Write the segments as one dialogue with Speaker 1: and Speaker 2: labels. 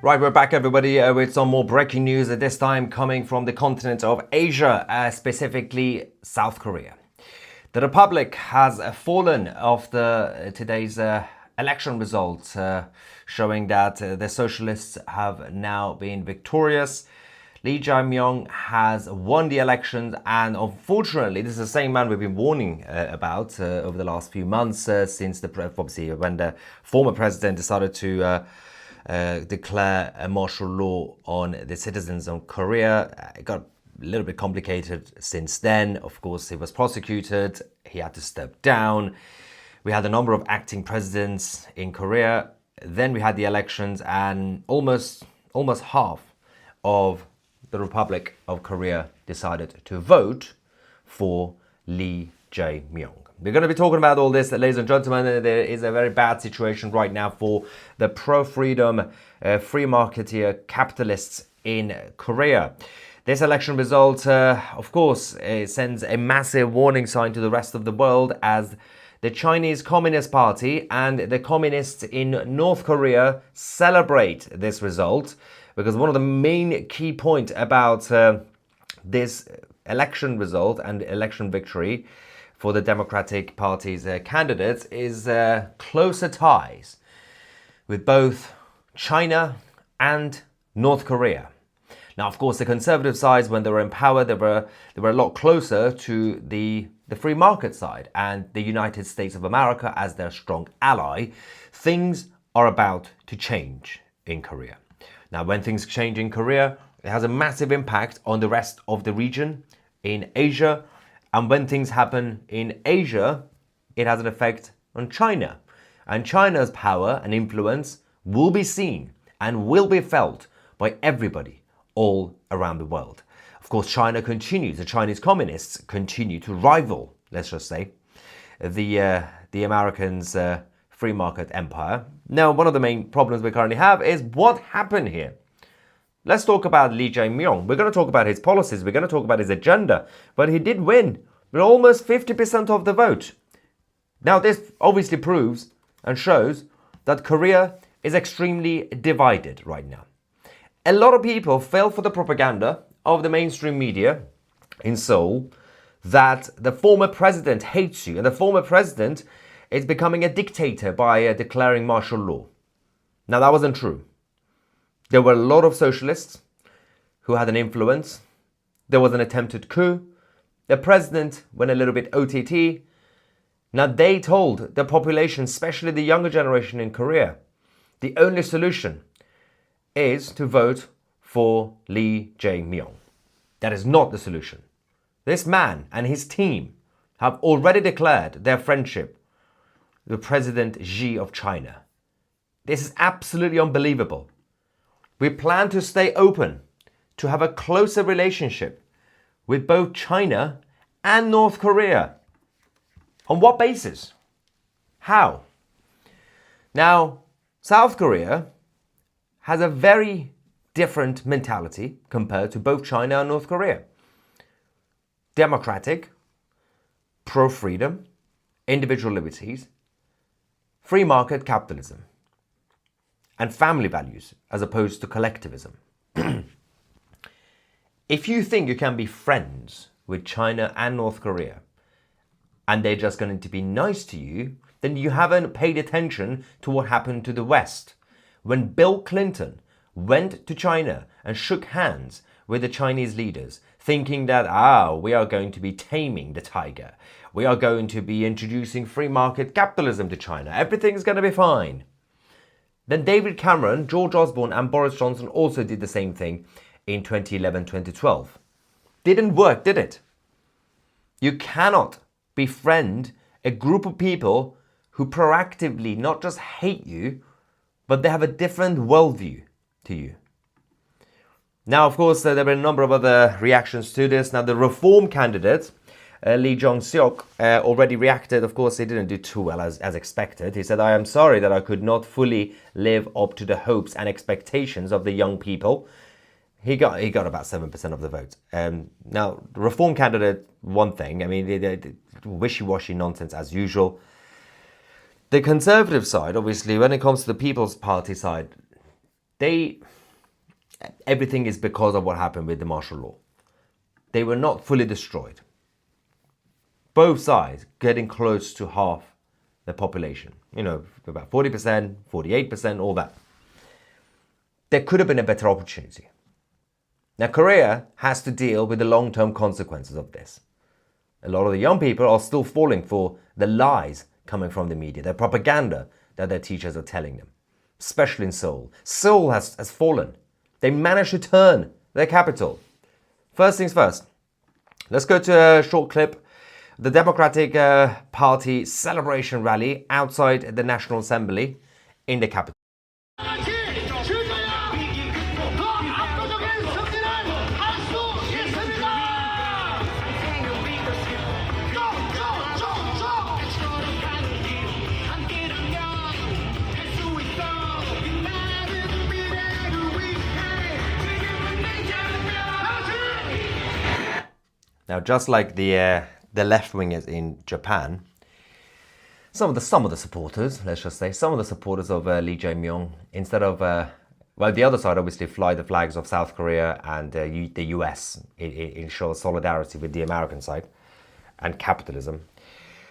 Speaker 1: Right, we're back, everybody, with some more breaking news, this time coming from the continent of Asia, specifically South Korea. The Republic has fallen after today's election results, showing that the socialists have now been victorious. Lee Jae-myung has won the elections, and unfortunately, this is the same man we've been warning about over the last few months, since obviously when the former president decided to declare a martial law on the citizens of Korea. It got a little bit complicated since then. Of course, he was prosecuted. He had to step down. We had a number of acting presidents in Korea. Then we had the elections, and almost half of the Republic of Korea decided to vote for Lee Jae-myung. We're going to be talking about all this, ladies and gentlemen. There is a very bad situation right now for the pro-freedom, free marketeer capitalists in Korea. This election result, of course, sends a massive warning sign to the rest of the world, as the Chinese Communist Party and the communists in North Korea celebrate this result, because one of the main key points about this election result and election victory for the Democratic Party's candidates is closer ties with both China and North Korea. Now, of course, the conservative sides, when they were in power, they were a lot closer to the free market side and the United States of America as their strong ally. Things are about to change in Korea. Now, when things change in Korea, it has a massive impact on the rest of the region in Asia. And when things happen in Asia, it has an effect on China. And China's power and influence will be seen and will be felt by everybody all around the world. Of course, the Chinese communists continue to rival, let's just say, the Americans' free market empire. Now, one of the main problems we currently have is what happened here. Let's talk about Lee Jae-myung. We're going to talk about his policies. We're going to talk about his agenda. But he did win with almost 50% of the vote. Now, this obviously proves and shows that Korea is extremely divided right now. A lot of people fell for the propaganda of the mainstream media in Seoul that the former president hates you and the former president is becoming a dictator by declaring martial law. Now, that wasn't true. There were a lot of socialists who had an influence. There was an attempted coup. The president went a little bit OTT. Now, they told the population, especially the younger generation in Korea, the only solution is to vote for Lee Jae-myung. That is not the solution. This man and his team have already declared their friendship with President Xi of China. This is absolutely unbelievable. We plan to stay open, to have a closer relationship with both China and North Korea. On what basis? How? Now, South Korea has a very different mentality compared to both China and North Korea. Democratic, pro-freedom, individual liberties, free market capitalism, and family values as opposed to collectivism. If you think you can be friends with China and North Korea and they're just going to be nice to you, then you haven't paid attention to what happened to the West. When Bill Clinton went to China and shook hands with the Chinese leaders, thinking that, we are going to be taming the tiger. We are going to be introducing free market capitalism to China. Everything's going to be fine. Then David Cameron, George Osborne and Boris Johnson also did the same thing in 2011-2012. Didn't work, did it? You cannot befriend a group of people who proactively not just hate you, but they have a different worldview to you. Now, of course, there were a number of other reactions to this. Now, the reform candidate, Lee Jong-seok, already reacted. Of course, he didn't do too well as expected. He said, "I am sorry that I could not fully live up to the hopes and expectations of the young people." He got about 7% of the vote. Now, the reform candidate, one thing. I mean, the wishy-washy nonsense as usual. The Conservative side, obviously, when it comes to the People's Party side, everything is because of what happened with the martial law. They were not fully destroyed. Both sides getting close to half the population. You know, about 40%, 48%, all that. There could have been a better opportunity. Now, Korea has to deal with the long-term consequences of this. A lot of the young people are still falling for the lies coming from the media, the propaganda that their teachers are telling them, especially in Seoul. Seoul has fallen. They managed to turn their capital. First things first, let's go to a short clip. The Democratic Party celebration rally outside the National Assembly in the capital. Now, just like the left-wingers in Japan, some of the supporters, let's just say, some of the supporters of Lee Jae-myung, instead of, well, the other side obviously fly the flags of South Korea and the US in show solidarity with the American side and capitalism.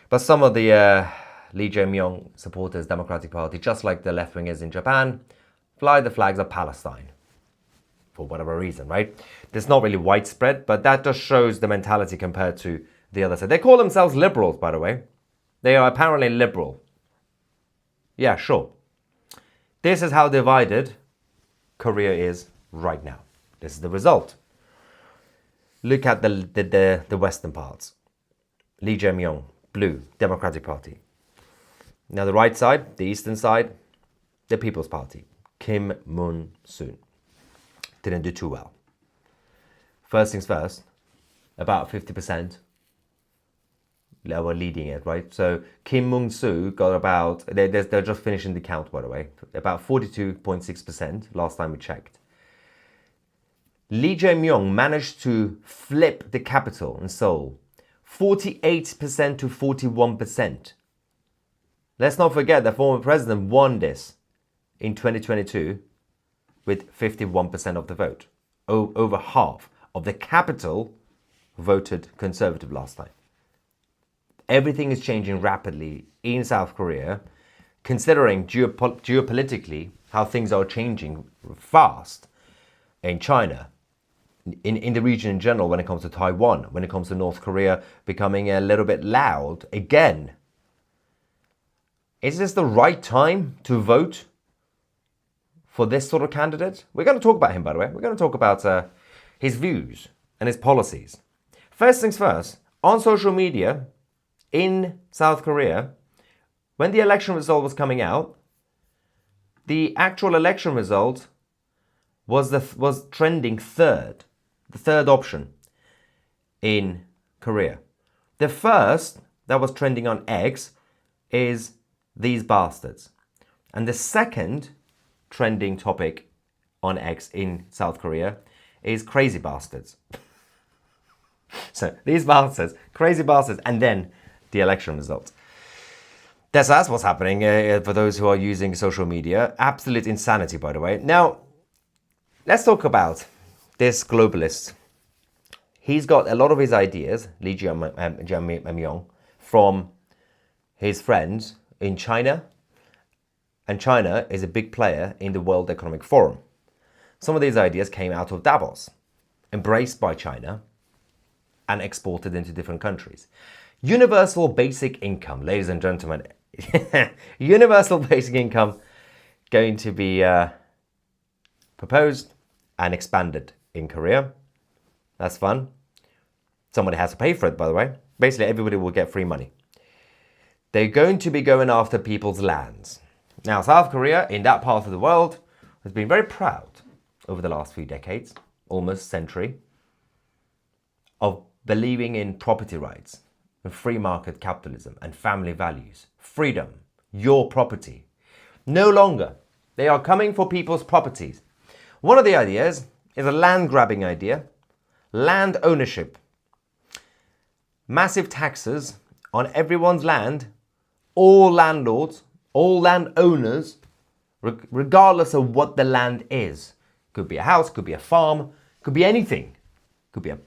Speaker 1: But some of the Lee Jae-myung supporters, Democratic Party, just like the left-wingers in Japan, fly the flags of Palestine. For whatever reason, right? It's not really widespread, but that just shows the mentality compared to the other side. They call themselves liberals, by the way. They are apparently liberal. Yeah, sure. This is how divided Korea is right now. This is the result. Look at the western parts. Lee Jae-myung, blue, Democratic Party. Now the right side, the eastern side, the People's Party, Kim Moon-soon. Didn't do too well. First things first, about 50% were leading it, right? So Kim Moon-soo got about, they're just finishing the count, by the way, about 42.6% last time we checked. Lee Jae-myung managed to flip the capital in Seoul, 48% to 41%. Let's not forget the former president won this in 2022 with 51% of the vote. Over half of the capital voted conservative last time. Everything is changing rapidly in South Korea, considering geopolitically how things are changing fast in China, in the region in general, when it comes to Taiwan, when it comes to North Korea becoming a little bit loud again. Is this the right time to vote for this sort of candidate? We're going to talk about him, by the way. We're going to talk about his views and his policies. First things first, on social media in South Korea, when the election result was coming out, the actual election result was trending third, the third option in Korea. The first that was trending on X is these bastards. And the second trending topic on X in South Korea is crazy bastards. So these bastards, crazy bastards, and then the election result. That's what's happening for those who are using social media. Absolute insanity, by the way. Now, let's talk about this globalist. He's got a lot of his ideas, Lee Jae-myung, from his friends in China. And China is a big player in the World Economic Forum. Some of these ideas came out of Davos, embraced by China and exported into different countries. Universal basic income, ladies and gentlemen. Universal basic income going to be proposed and expanded in Korea. That's fun. Somebody has to pay for it, by the way. Basically, everybody will get free money. They're going to be going after people's lands. Now, South Korea, in that part of the world, has been very proud over the last few decades, almost century, of believing in property rights, and free market capitalism, and family values, freedom, your property. No longer. They are coming for people's properties. One of the ideas is a land grabbing idea, land ownership. Massive taxes on everyone's land. All landlords, all landowners regardless of what the land is. Could be a house, could be a farm, could be anything. Could be a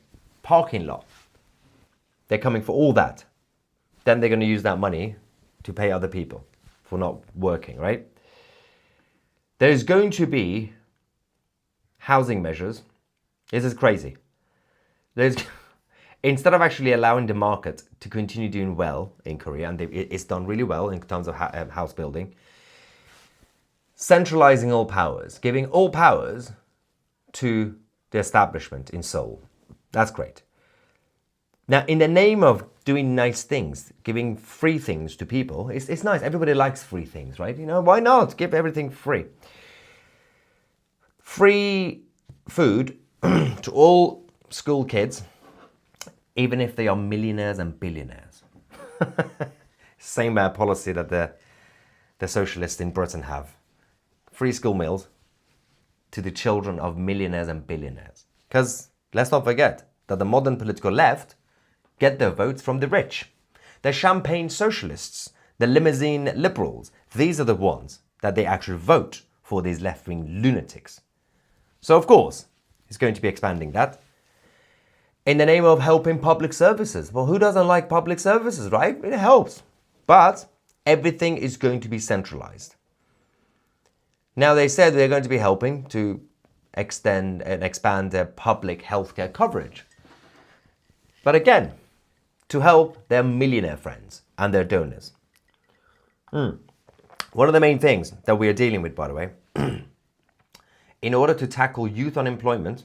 Speaker 1: parking lot. They're coming for all that. Then they're going to use that money to pay other people for not working, right? There's going to be housing measures. This is crazy. Instead of actually allowing the market to continue doing well in Korea, and it's done really well in terms of house building, centralizing all powers, giving all powers to the establishment in Seoul. That's great. Now, in the name of doing nice things, giving free things to people, it's nice. Everybody likes free things, right? You know, why not give everything free? Free food to all school kids, even if they are millionaires and billionaires. Same policy that the socialists in Britain have. Free school meals to the children of millionaires and billionaires. Because let's not forget that the modern political left get their votes from the rich. The champagne socialists, the limousine liberals, these are the ones that they actually vote for these left-wing lunatics. So of course, it's going to be expanding that. In the name of helping public services. Well, who doesn't like public services, right? It helps. But everything is going to be centralized. Now, they said they're going to be helping to extend and expand their public healthcare coverage. But again, to help their millionaire friends and their donors. One of the main things that we are dealing with, by the way, in order to tackle youth unemployment,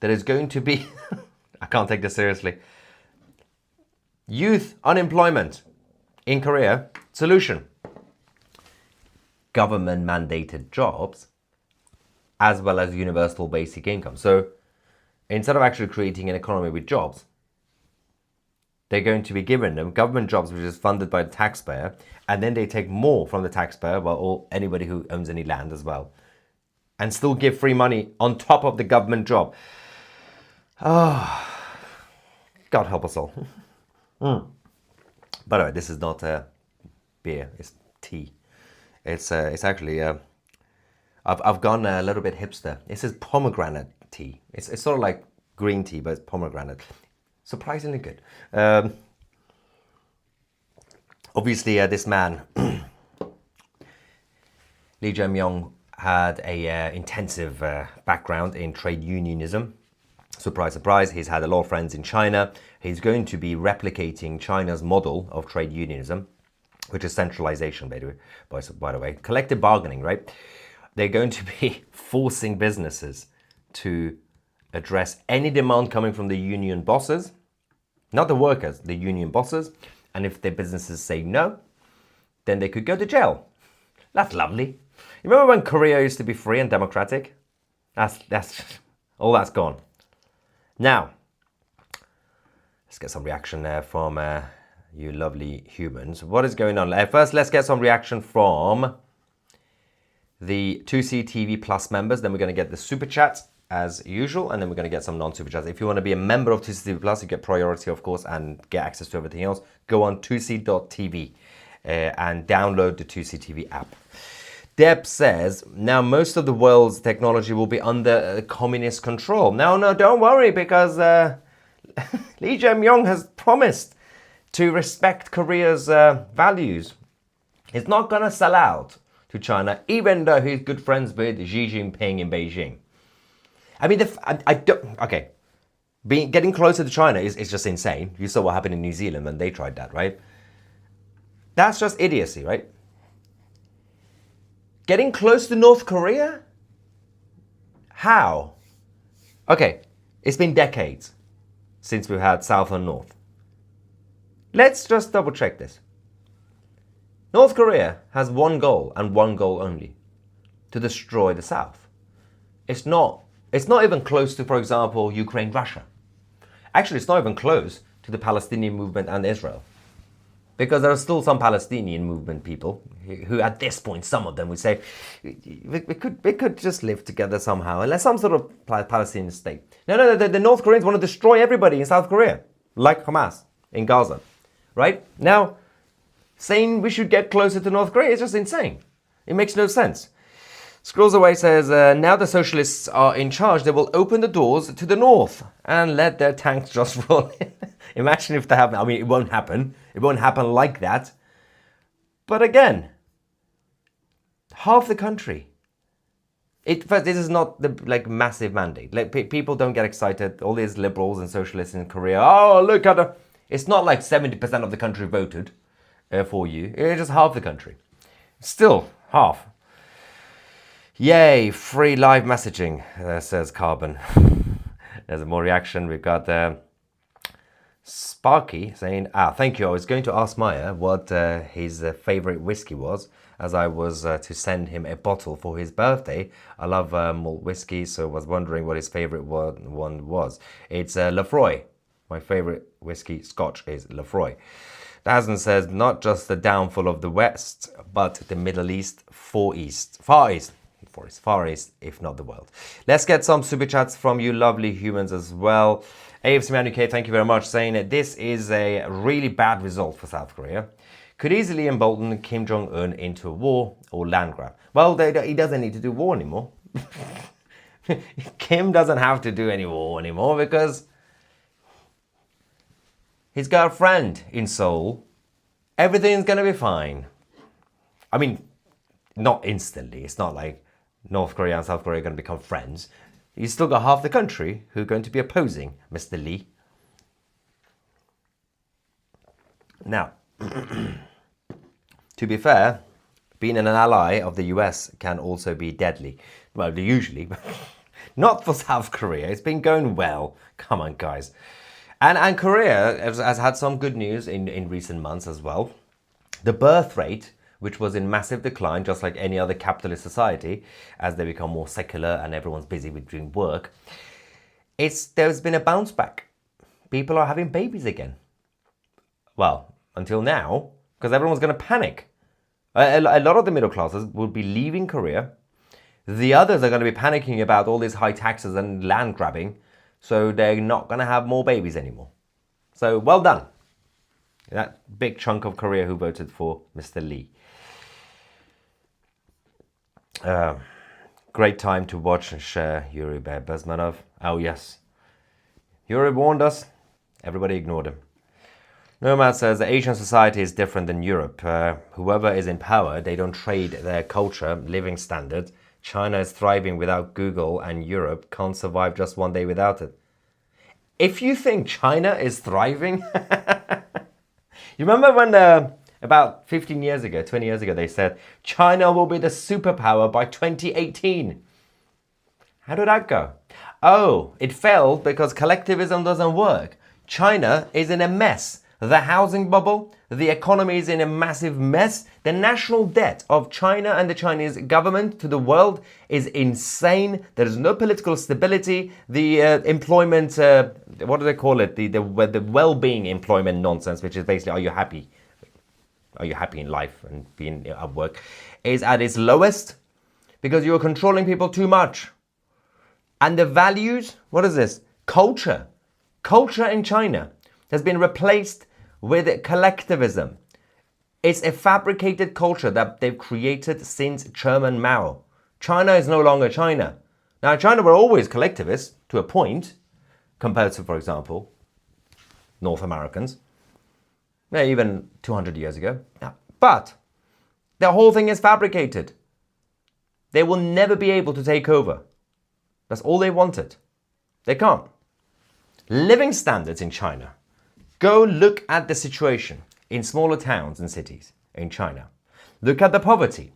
Speaker 1: there is going to be, I can't take this seriously, youth unemployment in Korea, solution. Government mandated jobs as well as universal basic income. So instead of actually creating an economy with jobs, they're going to be given them government jobs which is funded by the taxpayer, and then they take more from the taxpayer, or anybody who owns any land as well, and still give free money on top of the government job. Oh, God help us all. By the way, this is not beer, it's tea. It's actually, I've gone a little bit hipster. This is pomegranate tea. It's sort of like green tea, but it's pomegranate. Surprisingly good. Obviously, this man, Lee Jae-myung, had a intensive background in trade unionism. Surprise, surprise, he's had a lot of friends in China. He's going to be replicating China's model of trade unionism, which is centralization, by the way. Collective bargaining, right? They're going to be forcing businesses to address any demand coming from the union bosses, not the workers, the union bosses. And if their businesses say no, then they could go to jail. That's lovely. You remember when Korea used to be free and democratic? That's all that's gone. Now, let's get some reaction there from you lovely humans. What is going on? First, let's get some reaction from the 2C TV Plus members. Then we're going to get the super chat as usual, and then we're going to get some non-super chats. If you want to be a member of 2C TV Plus, you get priority, of course, and get access to everything else. Go on 2C.tv and download the 2C TV app. Deb says, now most of the world's technology will be under communist control. No, don't worry, because Lee Jae-myung has promised to respect Korea's values. He's not going to sell out to China, even though he's good friends with Xi Jinping in Beijing. I mean, getting closer to China is just insane. You saw what happened in New Zealand when they tried that, right? That's just idiocy, right? Getting close to North Korea? How? Okay, it's been decades since we've had South and North. Let's just double check this. North Korea has one goal and one goal only: to destroy the South. It's not even close to, for example, Ukraine, Russia. Actually, it's not even close to the Palestinian movement and Israel. Because there are still some Palestinian movement people who at this point, some of them would say, we could just live together somehow, unless some sort of Palestinian state. No, the North Koreans want to destroy everybody in South Korea, like Hamas in Gaza, right? Now, saying we should get closer to North Korea is just insane. It makes no sense. Scrolls Away says, now the socialists are in charge, they will open the doors to the north and let their tanks just roll in. Imagine if that happened. I mean, it won't happen. It won't happen like that. But again, half the country. This is not the massive mandate. People don't get excited. All these liberals and socialists in Korea. Oh, look at the. It's not like 70% of the country voted for you. It's just half the country. Still half. Yay, free live messaging, says Carbon. There's more reaction. We've got Sparky saying, thank you. I was going to ask Maya what his favorite whiskey was, as I was to send him a bottle for his birthday. I love malt whiskey, so I was wondering what his favorite one was. It's Lefroy. My favorite whiskey, Scotch, is Lefroy. Dazn says, not just the downfall of the West, but the Middle East, Far East, if not the world. Let's get some super chats from you lovely humans as well. AFC Man UK, thank you very much, saying that this is a really bad result for South Korea. Could easily embolden Kim Jong-un into a war or land grab. Well, he doesn't need to do war anymore. Kim doesn't have to do any war anymore because he's got a friend in Seoul. Everything's going to be fine. I mean, not instantly. It's not like North Korea and South Korea are going to become friends. You still got half the country who are going to be opposing Mr. Lee. Now, to be fair, being an ally of the US can also be deadly. Well, usually, but not for South Korea. It's been going well. Come on, guys. And Korea has had some good news in recent months as well. The birth rate, which was in massive decline, just like any other capitalist society, as they become more secular and everyone's busy with doing work, there's been a bounce back. People are having babies again. Well, until now, because everyone's going to panic. A lot of the middle classes will be leaving Korea. The others are going to be panicking about all these high taxes and land grabbing, so they're not going to have more babies anymore. So, well done. That big chunk of Korea who voted for Mr. Lee. Great time to watch and share Yuri Bezmanov. Oh, yes. Yuri warned us. Everybody ignored him. Nomad says the Asian society is different than Europe. Whoever is in power, they don't trade their culture, living standard. China is thriving without Google, and Europe can't survive just one day without it. If you think China is thriving... You remember when about 15 years ago, 20 years ago, they said China will be the superpower by 2018. How did that go? Oh, it failed because collectivism doesn't work. China is in a mess. The housing bubble, the economy is in a massive mess. The national debt of China and the Chinese government to the world is insane. There is no political stability. The employment, what do they call it? The well-being employment nonsense, which is basically, are you happy? Are you happy in life and being at work? Is at its lowest because you're controlling people too much. And the values, what is this? Culture. Culture in China has been replaced with collectivism. It's a fabricated culture that they've created since Chairman Mao. China is no longer China. Now, China were always collectivists to a point, compared to, for example, North Americans, even 200 years ago. But the whole thing is fabricated. They will never be able to take over. That's all they wanted. They can't. Living standards in China. Go look at the situation in smaller towns and cities in China. Look at the poverty.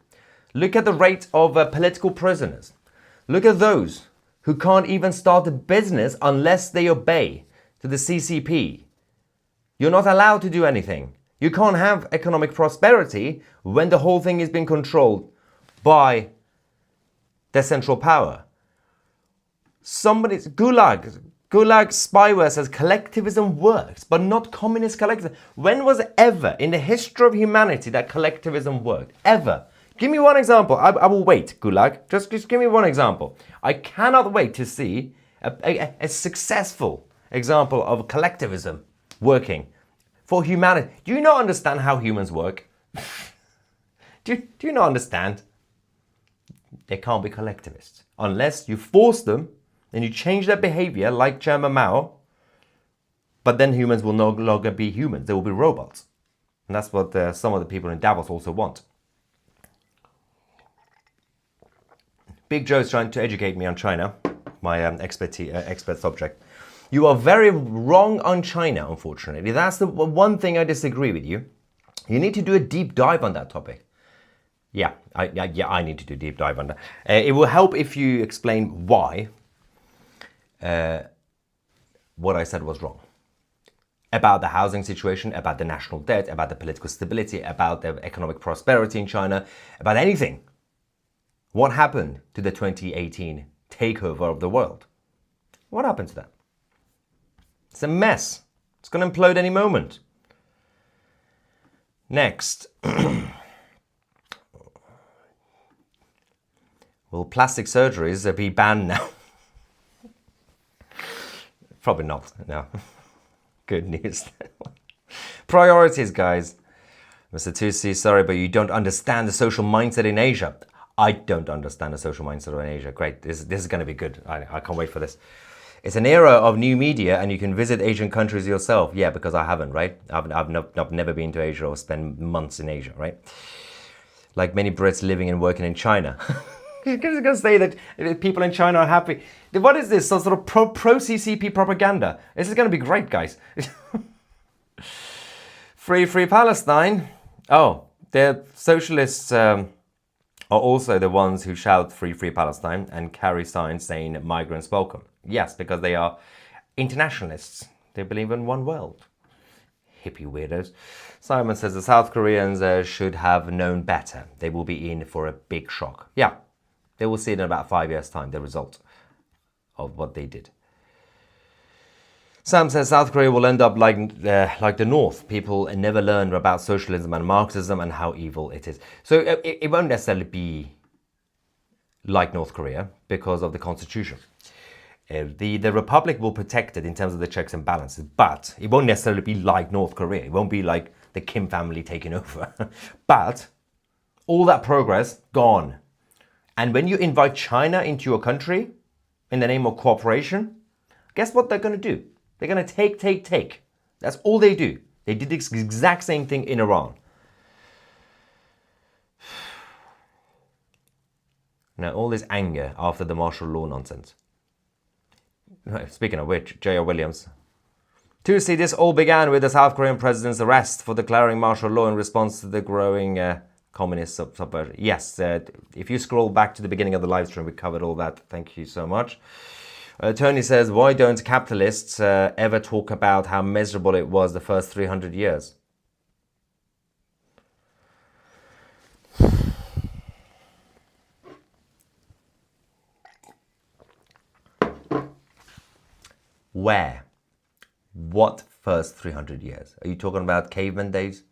Speaker 1: Look at the rate of political prisoners. Look at those who can't even start a business unless they obey to the CCP. You're not allowed to do anything. You can't have economic prosperity when the whole thing is being controlled by the central power. Somebody's Gulag spyware says collectivism works, but not communist collectivism. When was it ever in the history of humanity that collectivism worked? Ever? Give me one example. I will wait, Gulag. Just give me one example. I cannot wait to see a successful example of collectivism working for humanity. Do you not understand how humans work? Do you not understand? they can't be collectivists. Unless you force them and you change their behavior like Chairman Mao, but then humans will no longer be humans. They will be robots. And that's what some of the people in Davos also want. Big Joe's trying to educate me on China, my expert subject. You are very wrong on China, unfortunately. That's the one thing I disagree with you. You need to do a deep dive on that topic. Yeah, I need to do a deep dive on that. It will help if you explain why what I said was wrong. About the housing situation, about the national debt, about the political stability, about the economic prosperity in China, about anything. What happened to the 2018 takeover of the world? What happened to that? It's a mess. It's going to implode any moment. Next. Will plastic surgeries be banned now? Probably not, no. Good news. Priorities, guys. Mr. Tusi, sorry, but you don't understand the social mindset in Asia. I don't understand the social mindset in Asia. Great, this is going to be good. I can't wait for this. It's an era of new media and you can visit Asian countries yourself. Yeah, because I haven't, right? I've never been to Asia or spent months in Asia, right? Like many Brits living and working in China. You're going to say that people in China are happy. What is this? Some sort of pro-CCP propaganda? This is going to be great, guys. Free Palestine. Oh, the socialists are also the ones who shout free Palestine and carry signs saying migrants welcome. Yes, because they are internationalists. They believe in one world. Hippie weirdos. Simon says the South Koreans should have known better. They will be in for a big shock. Yeah. They will see in about 5 years' time the result of what they did. Sam says South Korea will end up like the North. People never learn about socialism and Marxism and how evil it is. So it won't necessarily be like North Korea because of the constitution. The Republic will protect it in terms of the checks and balances, but it won't necessarily be like North Korea. It won't be like the Kim family taking over. But all that progress, gone. And when you invite China into your country in the name of cooperation, guess what they're going to do? They're going to take. That's all they do. They did the exact same thing in Iran. Now, all this anger after the martial law nonsense. Speaking of which, J.R. Williams. Tuesday, this all began with the South Korean president's arrest for declaring martial law in response to the growing communist subversion. Yes, if you scroll back to the beginning of the live stream, we covered all that. Thank you so much. Tony says, why don't capitalists ever talk about how miserable it was the first 300 years? Where? What first 300 years? Are you talking about caveman days?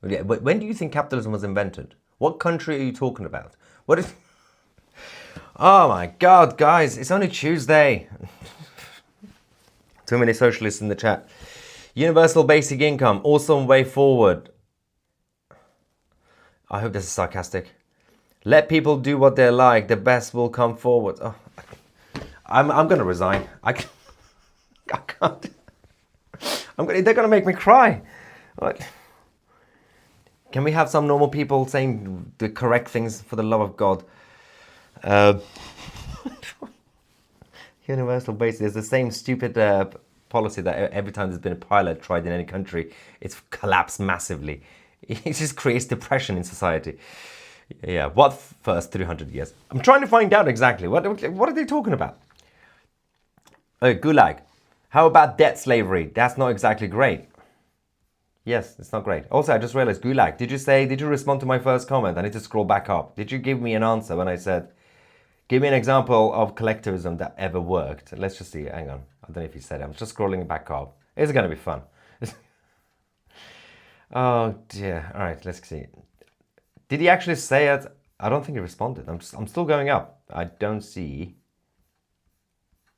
Speaker 1: When do you think capitalism was invented? What country are you talking about? What is... Oh my God, guys, it's only Tuesday. Too many socialists in the chat. Universal basic income, awesome way forward. I hope this is sarcastic. Let people do what they like. The best will come forward. Oh, I'm going to resign. I can't. They're going to make me cry. What? Can we have some normal people saying the correct things for the love of God? Universal basic. There's the same stupid policy that every time there's been a pilot tried in any country, it's collapsed massively. It just creates depression in society. Yeah, what first 300 years? I'm trying to find out exactly. What are they talking about? Oh, Gulag. How about debt slavery? That's not exactly great. Yes, it's not great. Also, I just realized, Gulag, did you respond to my first comment? I need to scroll back up. Did you give me an answer when I said, give me an example of collectivism that ever worked? Let's just see. Hang on. I don't know if you said it. I'm just scrolling back up. It's going to be fun. Oh, dear. All right, let's see. Did he actually say it? I don't think he responded. I'm still going up. I don't see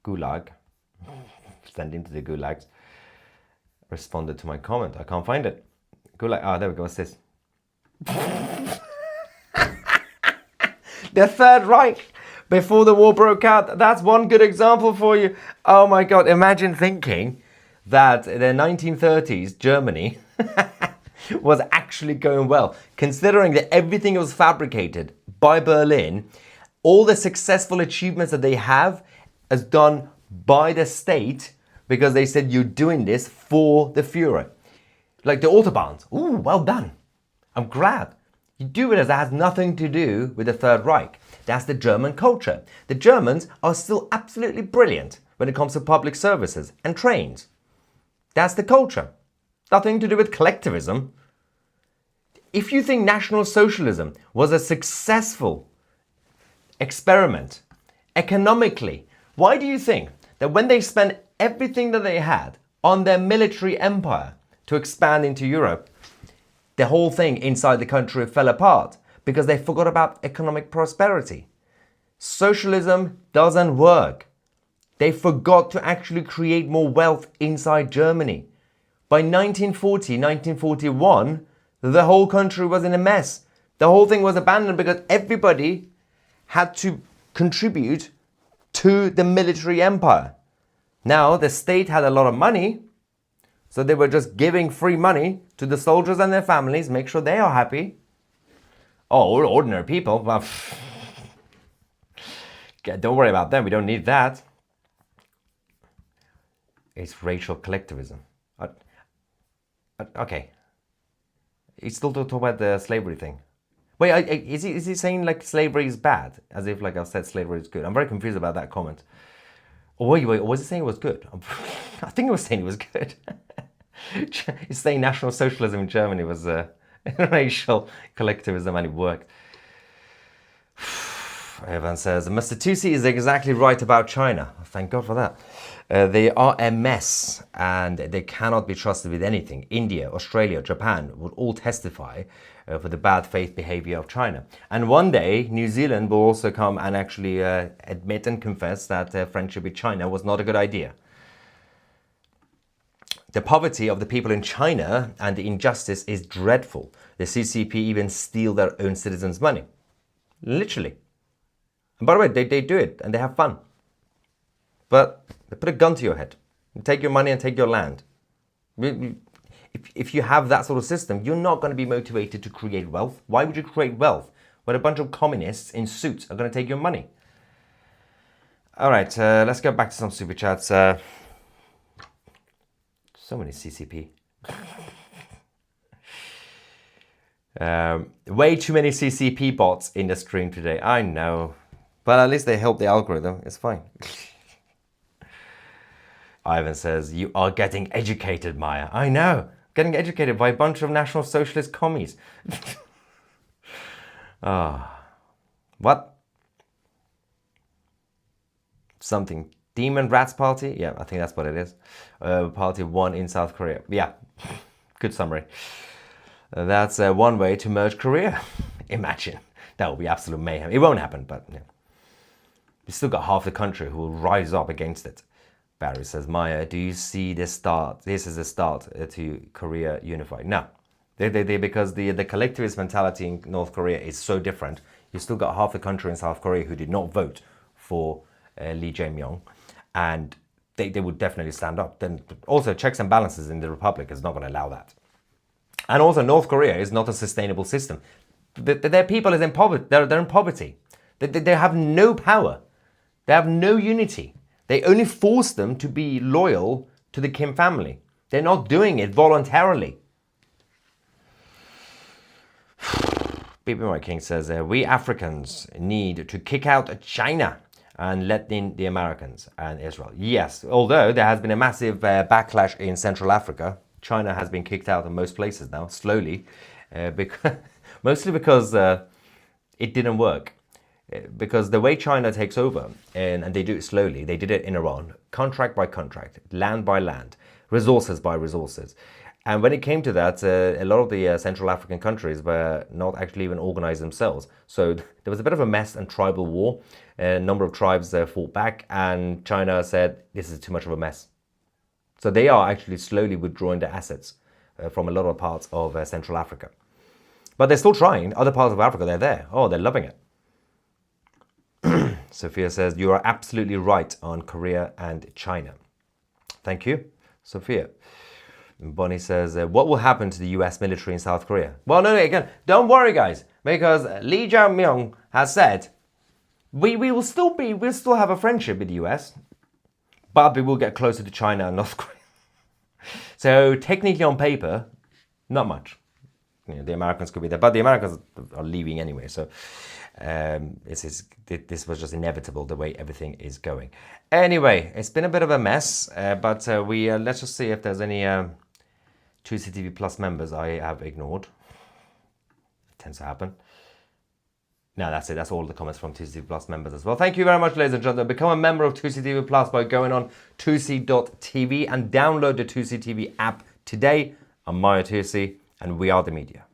Speaker 1: Gulag. Send him to the Gulags. Responded to my comment. I can't find it. Gulag. Ah, there we go. What's this? The Third Reich, before the war broke out, that's one good example for you. Oh my God, imagine thinking that in the 1930s, Germany was actually going well, considering that everything was fabricated by Berlin. All the successful achievements that they have is done by the state because they said you're doing this for the Führer. Like the Autobahns. Ooh, well done. I'm glad. You do it as that has nothing to do with the Third Reich. That's the German culture. The Germans are still absolutely brilliant when it comes to public services and trains. That's the culture. Nothing to do with collectivism. If you think National Socialism was a successful experiment economically, why do you think that when they spent everything that they had on their military empire to expand into Europe, the whole thing inside the country fell apart? Because they forgot about economic prosperity. Socialism doesn't work. They forgot to actually create more wealth inside Germany. By 1940, 1941, the whole country was in a mess. The whole thing was abandoned because everybody had to contribute to the military empire. Now, the state had a lot of money, so they were just giving free money to the soldiers and their families, make sure they are happy. Oh, we're ordinary people. Well, don't worry about them. We don't need that. It's racial collectivism. Okay. He's still talking about the slavery thing. Wait, is he saying like slavery is bad? As if like I said slavery is good. I'm very confused about that comment. Oh, wait, was he saying it was good? I think he was saying it was good. He's saying National Socialism in Germany was racial collectivism and it worked. Evan says, Mr. Tusi is exactly right about China. Thank God for that. They are a mess and they cannot be trusted with anything. India, Australia, Japan would all testify for the bad faith behavior of China. And one day, New Zealand will also come and actually admit and confess that friendship with China was not a good idea. The poverty of the people in China and the injustice is dreadful. The CCP even steal their own citizens' money. Literally. And by the way, they do it and they have fun. But they put a gun to your head. They take your money and take your land. If you have that sort of system, you're not going to be motivated to create wealth. Why would you create wealth when a bunch of communists in suits are going to take your money? All right, let's go back to some super chats. So many CCP. Way too many CCP bots in the stream today. I know. But at least they help the algorithm. It's fine. Ivan says, you are getting educated, Maya. I know. Getting educated by a bunch of National Socialist commies. What? Something. Demon Rats Party? Yeah, I think that's what it is. Party 1 in South Korea. Yeah, good summary. That's one way to merge Korea. Imagine. That would be absolute mayhem. It won't happen, but yeah. We still got half the country who will rise up against it. Barry says, Maya, do you see this start? This is a start to Korea unified. No, because the collectivist mentality in North Korea is so different. You still got half the country in South Korea who did not vote for Lee Jae-myung, and they would definitely stand up. Then also checks and balances in the republic is not going to allow that. And also North Korea is not a sustainable system. Their people is in poverty. They're in poverty. They have no power. They have no unity. They only force them to be loyal to the Kim family. They're not doing it voluntarily. BB King says, we Africans need to kick out China and let in the Americans and Israel. Yes, although there has been a massive backlash in Central Africa. China has been kicked out of most places now, slowly, mostly because it didn't work. Because the way China takes over, and they do it slowly, they did it in Iran, contract by contract, land by land, resources by resources. And when it came to that, a lot of the Central African countries were not actually even organized themselves. So there was a bit of a mess and tribal war. A number of tribes fought back, and China said, this is too much of a mess. So they are actually slowly withdrawing their assets from a lot of parts of Central Africa. But they're still trying. Other parts of Africa, they're there. Oh, they're loving it. Sophia says, you are absolutely right on Korea and China. Thank you, Sophia. And Bonnie says, what will happen to the US military in South Korea? Well, no, again, don't worry, guys, because Lee Jae-myung has said, we'll still have a friendship with the US, but we will get closer to China and North Korea. So technically on paper, not much. The Americans could be there, but the Americans are leaving anyway. So this was just inevitable the way everything is going. Anyway, it's been a bit of a mess, but let's just see if there's any 2CTV Plus members I have ignored. It tends to happen. No, that's it. That's all the comments from 2CTV Plus members as well. Thank you very much, ladies and gentlemen. Become a member of 2CTV Plus by going on 2c.tv and download the 2CTV app today. I'm Maya 2C, and we are the media.